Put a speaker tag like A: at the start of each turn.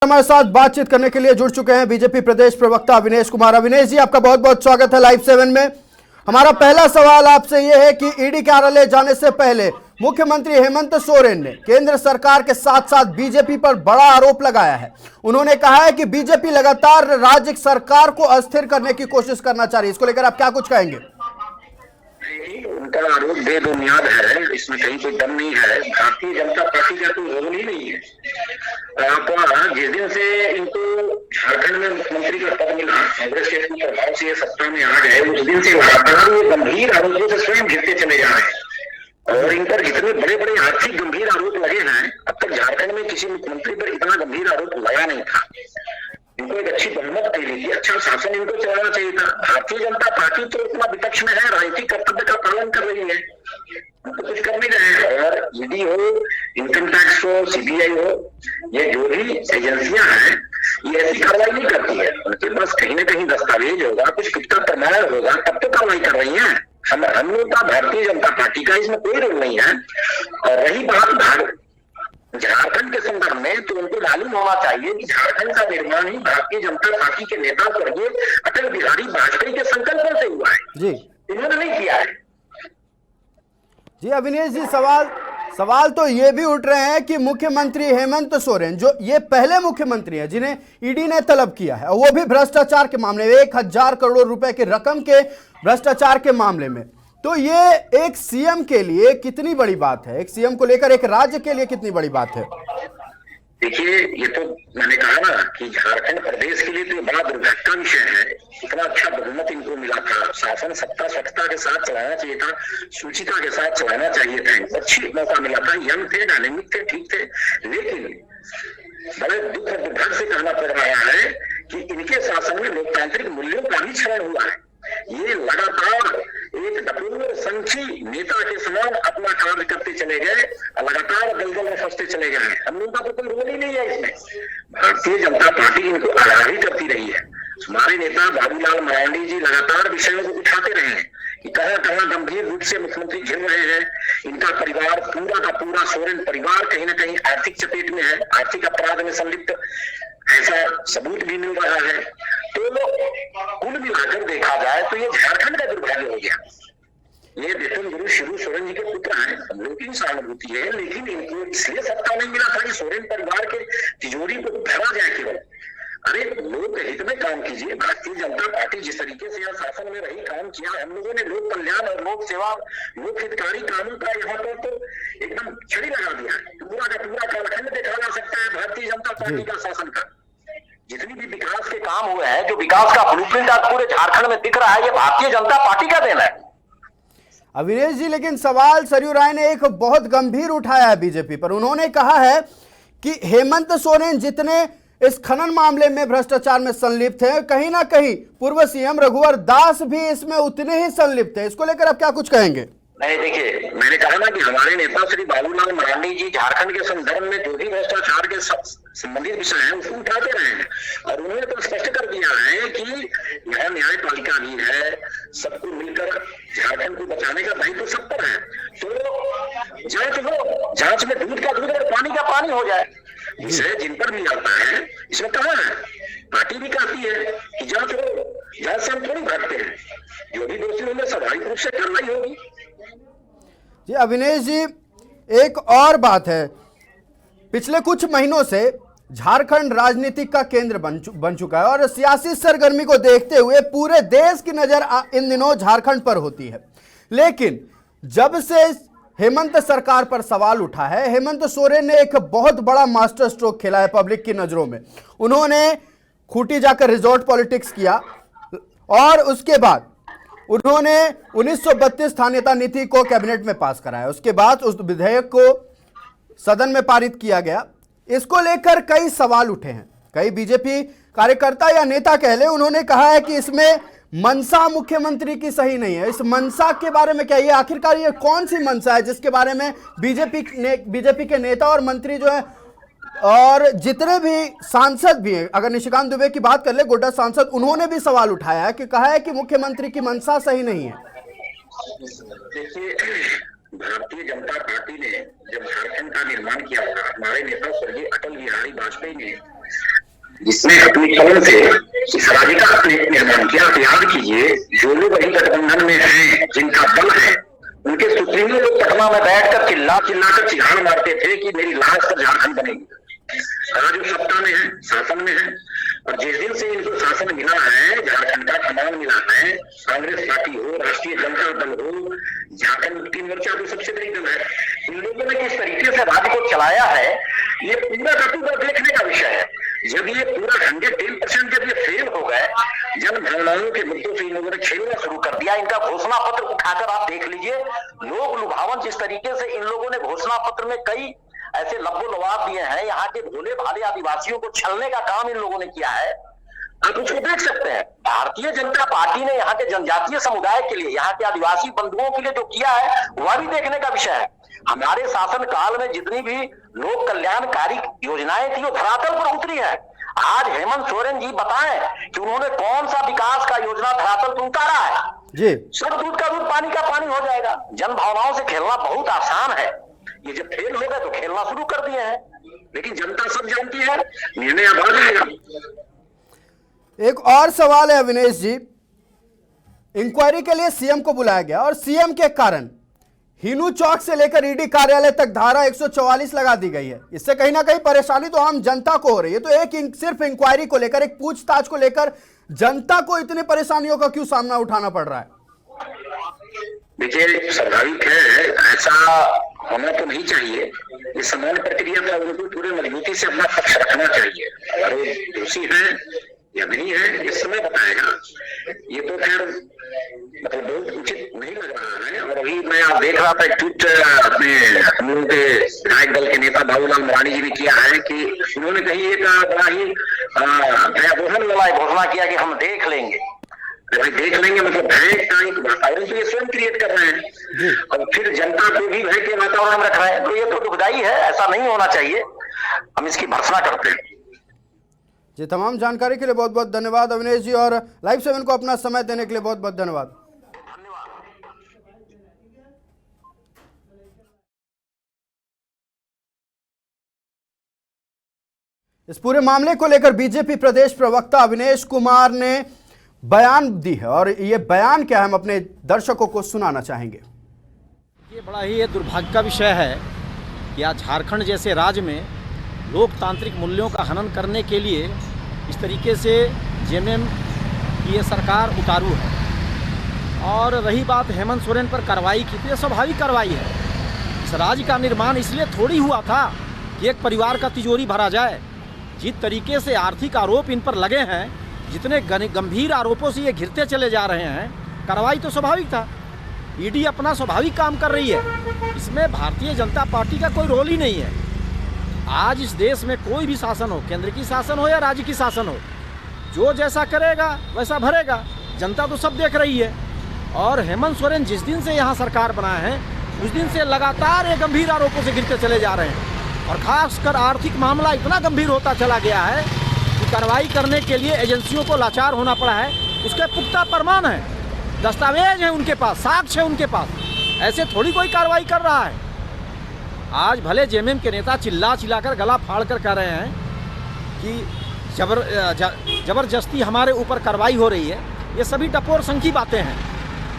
A: हमारे साथ बातचीत करने के लिए जुड़ चुके हैं बीजेपी प्रदेश प्रवक्ता अविनेश कुमार। अविनेश जी, आपका बहुत बहुत स्वागत है लाइव 7 में। हमारा पहला सवाल आपसे यह है कि ईडी कार्यालय जाने से पहले मुख्यमंत्री हेमंत सोरेन ने केंद्र सरकार के साथ साथ बीजेपी पर बड़ा आरोप लगाया है। उन्होंने कहा है कि बीजेपी लगातार राज्य सरकार को अस्थिर करने की कोशिश करना चाह रही है। इसको लेकर आप क्या कुछ कहेंगे?
B: उनका आरोप बेबुनियाद है, इसमें कहीं कोई दम नहीं है। भारतीय जनता पार्टी का कोई रोल ही नहीं है। जिस दिन से इनको झारखंड में मुख्यमंत्री का पद मिला, कांग्रेस के प्रभाव से ये सत्ता में आ गए, उस दिन से लगातार ये गंभीर आरोपों से स्वयं घिरते चले जा रहे हैं। और इन पर जितने बड़े बड़े आर्थिक गंभीर आरोप लगे हैं, अब तक झारखंड में किसी मुख्यमंत्री पर इतना गंभीर आरोप लगा नहीं था। इनको एक अच्छी बहुमत मिली थी, अच्छा शासन इनको चलाना चाहिए था। भारतीय जनता पार्टी तो अपना विपक्ष में है, राजनीतिक कर्तव्य का पालन कर रही है, उनको कुछ कर नहीं रहे हैं। और ईडी हो, इनकम टैक्स हो, सीबीआई हो, ये जो भी एजेंसियां हैं, ये ऐसी कार्रवाई नहीं करती है। उनके पास कहीं ना कहीं दस्तावेज होगा, कुछ कितना प्रमाण होगा, तब तो कार्रवाई कर रही है। हम लोग का, भारतीय जनता पार्टी का इसमें कोई रोल नहीं है। और रही बात झारखंड के संदर्भ में, तो उनको मालूम होना चाहिए कि झारखंड का निर्माण ही भारतीय जनता पार्टी के नेता स्वर्गीय अटल बिहारी वाजपेयी के संकल्प से हुआ है जी, इन्होंने नहीं किया है।
A: जी अविनेश जी, सवाल तो ये भी उठ रहे हैं कि मुख्यमंत्री हेमंत सोरेन, जो ये पहले मुख्यमंत्री हैं जिन्हें ईडी ने तलब किया है, वो भी भ्रष्टाचार के मामले में, 1000 करोड़ रुपए की रकम के भ्रष्टाचार के मामले में, तो ये एक सीएम के लिए कितनी बड़ी बात है? एक सीएम को लेकर एक राज्य के लिए कितनी बड़ी बात है?
B: देखिए, ये तो मैंने कहा ना कि झारखंड प्रदेश के लिए तो बड़ा दुर्घटना विषय है। इतना अच्छा बहुमत इनको मिला था, शासन सत्ता स्वच्छता के साथ चलाना चाहिए था, सूचिता के साथ चलाना चाहिए था। अच्छी मौका मिला था, यंग थे, डायनेमिक थे, ठीक थे। लेकिन बड़े दुख और दुर्भाग्य से कहना पड़ रहा है कि इनके शासन में लोकतांत्रिक मूल्यों का भी क्षरण हुआ है। ये लगातार एक डपूर संची नेता के समान अपना कार्य करते चले गए, लगातार दलदल में फंसते चले गए हैं। हम लोगों का तो कोई रोल ही नहीं है इसमें। भारतीय जनता पार्टी इनको आगाही करती रही है। हमारे नेता बाबूलाल मरांडी जी लगातार विषयों को उठाते रहे हैं कि कहां कहां गंभीर रूप से मुख्यमंत्री घिर रहे हैं। इनका परिवार, पूरा का पूरा सोरेन परिवार कहीं ना कहीं आर्थिक चपेट में है, आर्थिक अपराध में संलिप्त, ऐसा सबूत भी मिल रहा है। तो कुल मिलाकर देखा जाए तो ये झारखंड का दुर्भाग्य हो गया। ये वेतन गुरु शिबू सोरेन जी के पुत्र हैं, हम लोग की सहानुभूति है, लेकिन इनको इसलिए सत्ता नहीं मिला था कि सोरेन परिवार के तिजोरी को भरा जाए केवल। अरे लोक हित में काम कीजिए। भारतीय जनता पार्टी जिस तरीके से यहाँ शासन में रही, काम किया, हम लोगों ने लोक कल्याण और लोक सेवा, लोक हितकारी कामों का यहाँ पर तो एकदम छड़ी लगा दिया है। पूरा का पूरा कालखंड देखा जा सकता है भारतीय जनता पार्टी का शासन का। जितनी भी विकास के काम हुए हैं, जो विकास का ब्लूप्रिंट आज पूरे झारखंड में दिख रहा है, ये भारतीय जनता पार्टी का देन है।
A: अविनेश जी, लेकिन सवाल सरयू राय ने एक बहुत गंभीर उठाया है बीजेपी पर। उन्होंने कहा है कि हेमंत सोरेन जितने इस खनन मामले में भ्रष्टाचार में संलिप्त है, कहीं ना कहीं पूर्व सीएम रघुवर दास भी इसमें उतने ही संलिप्त है। इसको लेकर आप क्या कुछ कहेंगे?
B: नहीं, देखिए, मैंने कहा ना कि हमारे नेता श्री बाबूलाल मरांडी जी झारखंड के संदर्भ में जो भी भ्रष्टाचार के संबंधित विषय है उसको उठाते रहे हैं। और उन्होंने तो स्पष्ट कर दिया है कि यह न्यायपालिका भी है, सबको मिलकर झारखंड को बचाने का दायित्व सब पर है। तो जांच हो, जांच में दूध का दूध और पानी का पानी हो जाए। विषय जिन पर भी आता है, इसमें कहा है, पार्टी भी कहती है कि जांच हो, जांच से हम थोड़ी भागते हैं। जो भी दोषी होंगे स्वाभाविक रूप से कार्रवाई होगी।
A: जी अविनेश जी, एक और बात है, पिछले कुछ महीनों से झारखंड राजनीति का केंद्र बन चुका है और सियासी सरगर्मी को देखते हुए पूरे देश की नजर इन दिनों झारखंड पर होती है। लेकिन जब से हेमंत सरकार पर सवाल उठा है, हेमंत सोरेन ने एक बहुत बड़ा मास्टर स्ट्रोक खेला है पब्लिक की नजरों में। उन्होंने खूंटी जाकर रिजॉर्ट पॉलिटिक्स किया और उसके बाद उन्होंने 1932 स्थानीयता नीति को कैबिनेट में पास कराया। उसके बाद उस विधेयक को सदन में पारित किया गया। इसको लेकर कई सवाल उठे हैं। कई बीजेपी कार्यकर्ता या नेता कह ले, उन्होंने कहा है कि इसमें मंशा मुख्यमंत्री की सही नहीं है। इस मंशा के बारे में क्या, ये आखिरकार ये कौन सी मंशा है जिसके बारे में बीजेपी के नेता और मंत्री जो है और जितने भी सांसद भी हैं, अगर निशिकांत दुबे की बात कर ले, गोड्डा सांसद, उन्होंने भी सवाल उठाया है कि कहा है कि मुख्यमंत्री की मंशा सही नहीं है।
B: देखिए, भारतीय जनता पार्टी ने जब झारखंड का निर्माण किया था, हमारे नेता स्वर्गीय अटल बिहारी वाजपेयी ने जिसने अपनी कलम से इस राज्य का निर्माण किया। आप याद कीजिए, जो लोग अभी गठबंधन में हैं, जिनका बल है, उनके सुप्रीमो लोग पटना में बैठकर चिल्ला चिल्लाकर चिहाड़ मारते थे कि मेरी लाश पर झारखंड बनेगी। आज जो सत्ता में है, शासन में है, और जिस दिन से इनको शासन मिला है, झारखंड का कमान मिला है, कांग्रेस पार्टी हो, राष्ट्रीय जनता दल हो, झारखंड मुक्ति मोर्चा तो सबसे बड़ी दल है, इन लोगों ने किस तरीके से राज्य को चलाया है, ये पूरा का पूरा देखने का विषय है। जब ये पूरा 110% जब ये फेल हो गए, जन भावनाओं के मुद्दों से इन लोगों ने खेलना शुरू कर दिया। इनका घोषणा पत्र उठाकर आप देख लीजिए, लोग लुभावन जिस तरीके से इन लोगों ने घोषणा पत्र में कई ऐसे लब्बो लवाब दिए हैं, यहाँ के भोले भाले आदिवासियों को छलने का काम इन लोगों ने किया है। आप उसको देख सकते हैं। भारतीय जनता पार्टी ने यहाँ के जनजातीय समुदाय के लिए, यहाँ के आदिवासी बंधुओं के लिए जो किया है, वह भी देखने का विषय है। हमारे शासन काल में जितनी भी लोक कल्याणकारी योजनाएं थी, वो धरातल पर उतरी है। आज हेमंत सोरेन जी बताएं कि उन्होंने कौन सा विकास का योजना धरातल पर उतारा है
A: जी।
B: सब दूध का दूध, पानी का पानी हो जाएगा। जन भावनाओं से खेलना बहुत आसान है। ये जब फेल हो गए तो खेलना शुरू कर दिए हैं, लेकिन जनता सब जानती है, निर्णय अब आ जाएगा।
A: एक और सवाल है अविनेश जी, इंक्वायरी के लिए सीएम को बुलाया गया और सीएम के कारण हिनू चौक से लेकर ईडी कार्यालय तक धारा 144 लगा दी गई है। इससे कहीं ना कहीं परेशानी तो आम जनता को हो रही है। तो एक सिर्फ इंक्वायरी को लेकर, एक पूछताछ को लेकर जनता को इतनी परेशानियों का क्यों सामना उठाना पड़ रहा है?
B: देखिए, स्वाभाविक है, ऐसा होना तो नहीं चाहिए। इस समान प्रक्रिया में उनको पूरी मजबूती से अपना पक्ष रखना चाहिए। और वो दोषी है या नहीं है, इस समय बताएगा। ये तो खैर मतलब बहुत उचित नहीं लग रहा है। और अभी मैं आप देख रहा था एक ट्वीट अपने हम लोगों के विधायक दल के नेता बाबूलाल मरांडी जी ने किया है कि उन्होंने कहीं एक बड़ा ही भयावह वाला घोषणा किया कि हम देख लेंगे। भाई देख लेंगे मतलब भय का एक वातावरण तो ये स्वयं क्रिएट कर रहे हैं, और फिर जनता को भी भय के वातावरण में रख रहे हैं। तो ये तो दुखदायी है, ऐसा नहीं होना चाहिए। हम इसकी भर्त्सना करते हैं।
A: जी, तमाम जानकारी के लिए बहुत बहुत धन्यवाद अविनेश जी, और लाइव 7 को अपना समय देने के लिए बहुत बहुत धन्यवाद। इस पूरे मामले को लेकर बीजेपी प्रदेश प्रवक्ता अविनेश कुमार ने बयान दी है, और ये बयान क्या है हम अपने दर्शकों को सुनाना चाहेंगे।
C: ये बड़ा ही दुर्भाग्य का विषय है कि आज झारखंड जैसे राज्य में लोकतांत्रिक मूल्यों का हनन करने के लिए इस तरीके से जेएमएम की ये सरकार उतारू है। और रही बात हेमंत सोरेन पर कार्रवाई की, तो ये स्वाभाविक कार्रवाई है। इस राज्य का निर्माण इसलिए थोड़ी हुआ था कि एक परिवार का तिजोरी भरा जाए। जिस तरीके से आर्थिक आरोप इन पर लगे हैं, जितने गंभीर आरोपों से ये घिरते चले जा रहे हैं, कार्रवाई तो स्वाभाविक था। ईडी अपना स्वाभाविक काम कर रही है, इसमें भारतीय जनता पार्टी का कोई रोल ही नहीं है। आज इस देश में कोई भी शासन हो, केंद्र की शासन हो या राज्य की शासन हो, जो जैसा करेगा वैसा भरेगा। जनता तो सब देख रही है। और हेमंत सोरेन जिस दिन से यहाँ सरकार बनाए हैं, उस दिन से लगातार ये गंभीर आरोपों से घिरते चले जा रहे हैं। और खासकर आर्थिक मामला इतना गंभीर होता चला गया है कि कार्रवाई करने के लिए एजेंसियों को लाचार होना पड़ा है। उसके पुख्ता प्रमाण है, दस्तावेज है उनके पास, साक्ष्य है उनके पास। ऐसे थोड़ी कोई कार्रवाई कर रहा है। आज भले जेएमएम के नेता चिल्ला चिल्लाकर गला फाड़ कर कह रहे हैं कि जबरदस्ती हमारे ऊपर कार्रवाई हो रही है, ये सभी टपोर संखी बातें हैं।